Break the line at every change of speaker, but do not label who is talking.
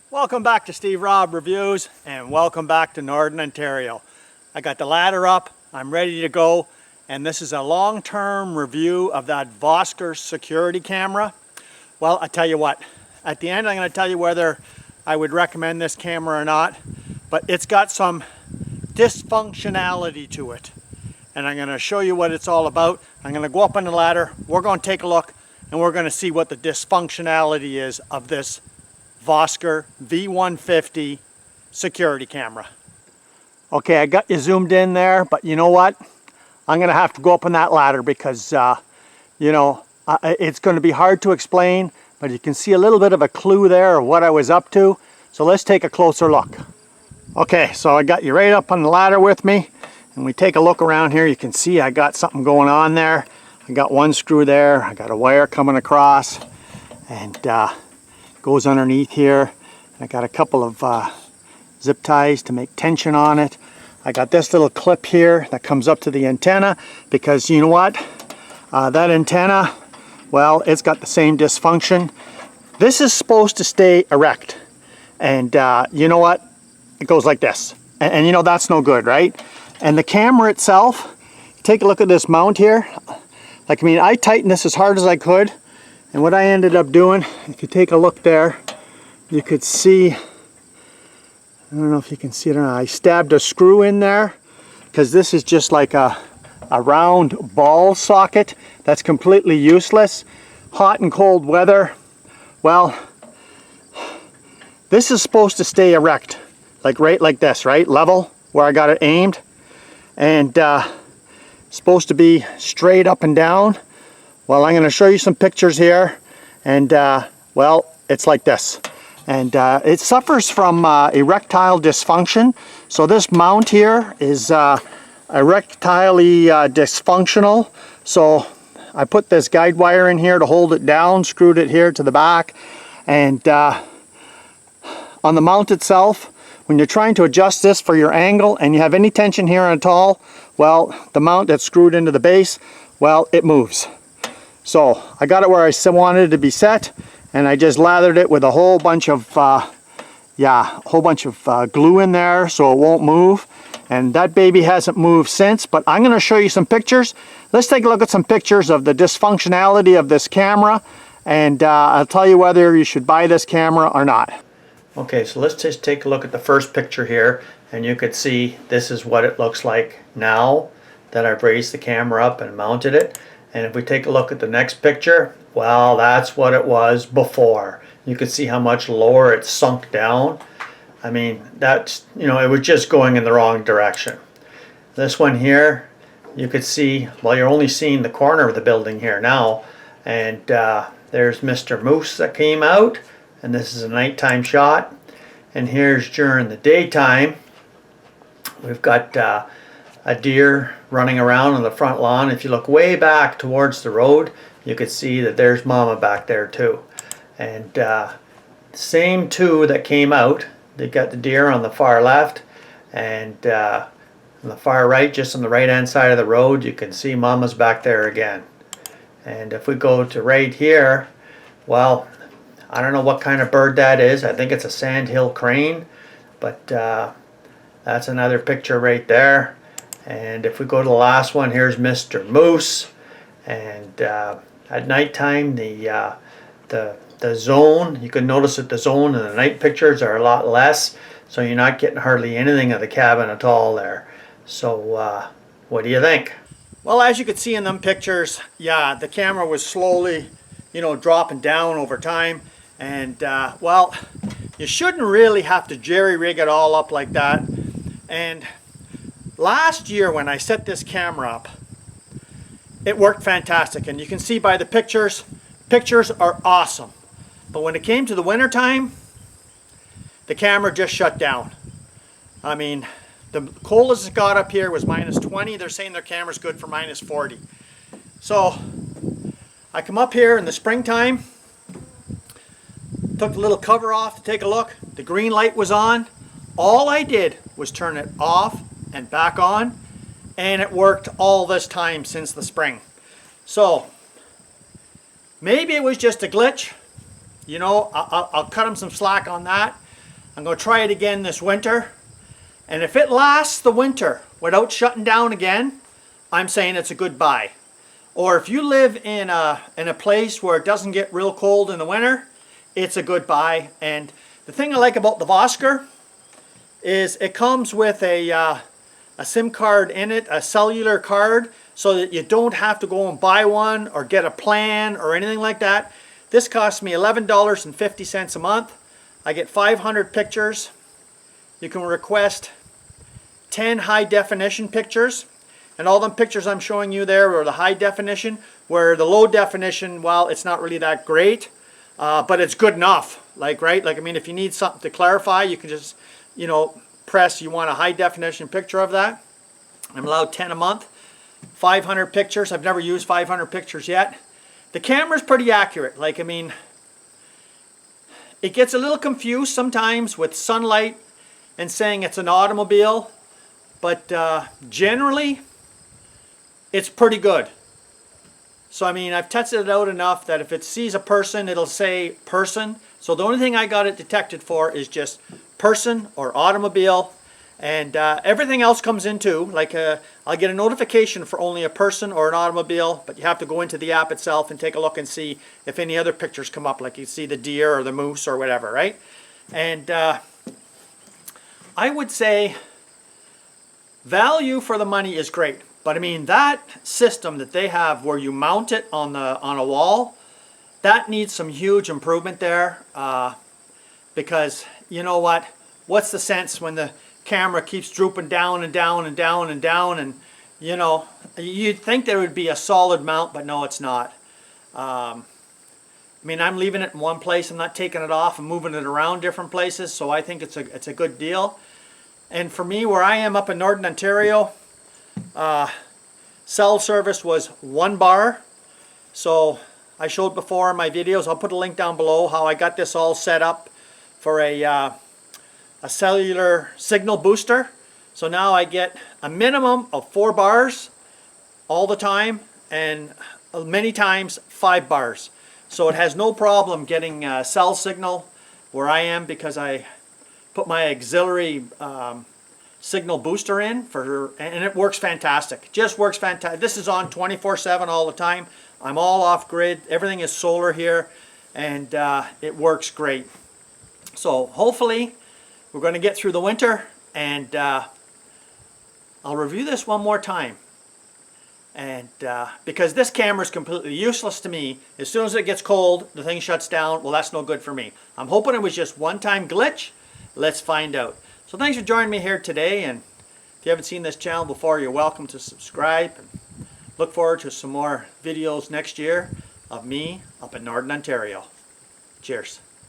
Welcome back to Steve Robb Reviews, and welcome back to Northern Ontario. I got the ladder up, I'm ready to go, and this is a long-term review of that Vosker security camera. Well, I tell you what, at the end I'm going to tell you whether I would recommend this camera or not, but it's got some dysfunctionality to it, and I'm going to show you what it's all about. I'm going to go up on the ladder, we're going to take a look, and we're going to see what the dysfunctionality is of this Vosker V150 security camera. Okay, I got you zoomed in there, but you know what? I'm going to have to go up on that ladder because, it's going to be hard to explain, but you can see a little bit of a clue there of what I was up to. So let's take a closer look. Okay, so I got you right up on the ladder with me, and we take a look around here. You can see I got something going on there. I got one screw there, I got a wire coming across, and goes underneath here. I got a couple of zip ties to make tension on it. I got this little clip here that comes up to the antenna because you know what? That antenna, well, it's got the same dysfunction. This is supposed to stay erect, and you know what? It goes like this, and you know that's no good, right? And the camera itself, take a look at this mount here. Like, I mean, I tightened this as hard as I could. And what I ended up doing, if you take a look there, you could see, I don't know if you can see it or not, I stabbed a screw in there because this is just like a round ball socket that's completely useless. Hot and cold weather, well, this is supposed to stay erect, like right like this, right? Level, where I got it aimed. And supposed to be straight up and down. Well, I'm going to show you some pictures here, and well, it's like this. And it suffers from erectile dysfunction. So this mount here is erectilely dysfunctional. So I put this guide wire in here to hold it down, screwed it here to the back, and on the mount itself, when you're trying to adjust this for your angle and you have any tension here at all, well, the mount that's screwed into the base, well, it moves. So I got it where I wanted it to be set, and I just lathered it with a whole bunch of glue in there so it won't move. And that baby hasn't moved since, but I'm going to show you some pictures. Let's take a look at some pictures of the dysfunctionality of this camera, and I'll tell you whether you should buy this camera or not. Okay, so let's just take a look at the first picture here, and you could see this is what it looks like now that I've raised the camera up and mounted it. And if we take a look at the next picture, well, that's what it was before. You can see how much lower it sunk down. I mean, that's, it was just going in the wrong direction. This one here, you could see, well, you're only seeing the corner of the building here now. And there's Mr. Moose that came out, and this is a nighttime shot. And here's during the daytime. We've got a deer running around on the front lawn. If you look way back towards the road, you could see that there's Mama back there too. And same two that came out. They got the deer on the far left, and on the far right, just on the right hand side of the road, you can see Mama's back there again. And if we go to right here, well, I don't know what kind of bird that is. I think it's a sandhill crane, but that's another picture right there. And if we go to the last one, here's Mr. Moose. And at nighttime, the zone, you can notice that the zone in the night pictures are a lot less, so you're not getting hardly anything of the cabin at all there. So what do you think? Well, as you could see in them pictures, yeah, the camera was slowly, dropping down over time. And well, you shouldn't really have to jerry-rig it all up like that. And last year when I set this camera up, it worked fantastic, and you can see by the pictures are awesome. But when it came to the winter time, the camera just shut down. I mean, the coldest it got up here was -20. They're saying their camera's good for -40. So I come up here in the springtime, took the little cover off to take a look. The green light was on. All I did was turn it off and back on, and it worked all this time since the spring. So maybe it was just a glitch. You know, I'll cut them some slack on that. I'm going to try it again this winter. And if it lasts the winter without shutting down again, I'm saying it's a good buy. Or if you live in a place where it doesn't get real cold in the winter, it's a good buy. And the thing I like about the Vosker is it comes with a SIM card in it, a cellular card, so that you don't have to go and buy one or get a plan or anything like that. This costs me $11.50 a month. I get 500 pictures. You can request 10 high definition pictures, and all them pictures I'm showing you there are the high definition, where the low definition, well, it's not really that great, but it's good enough. Like, right? Like, I mean, if you need something to clarify, you can just, you know, press you want a high definition picture of that. I'm allowed 10 a month. 500 pictures. I've never used 500 pictures yet. The camera's pretty accurate. Like, I mean, it gets a little confused sometimes with sunlight and saying it's an automobile, but generally it's pretty good. So I mean, I've tested it out enough that if it sees a person, it'll say person. So the only thing I got it detected for is just person or automobile, and everything else comes into, like I'll get a notification for only a person or an automobile, but you have to go into the app itself and take a look and see if any other pictures come up, like you see the deer or the moose or whatever, right? And I would say value for the money is great, but I mean, that system that they have where you mount it on a wall, that needs some huge improvement there, because you know what's the sense when the camera keeps drooping down and down and down and down, and you know, you'd think there would be a solid mount, but no, it's not. I mean, I'm leaving it in one place. I'm not taking it off and moving it around different places, so I think it's a good deal. And for me, where I am up in Northern Ontario, cell service was 1 bar. So I showed before in my videos, I'll put a link down below how I got this all set up for a cellular signal booster. So now I get a minimum of 4 bars all the time, and many times 5 bars. So it has no problem getting cell signal where I am, because I put my auxiliary signal booster in and it works fantastic. Just works fantastic. This is on 24/7 all the time. I'm all off grid. Everything is solar here, and it works great. So hopefully we're going to get through the winter, and I'll review this one more time. And because this camera is completely useless to me. As soon as it gets cold, the thing shuts down. Well, that's no good for me. I'm hoping it was just one-time glitch. Let's find out. So thanks for joining me here today, and if you haven't seen this channel before, you're welcome to subscribe. And look forward to some more videos next year of me up in Northern Ontario. Cheers.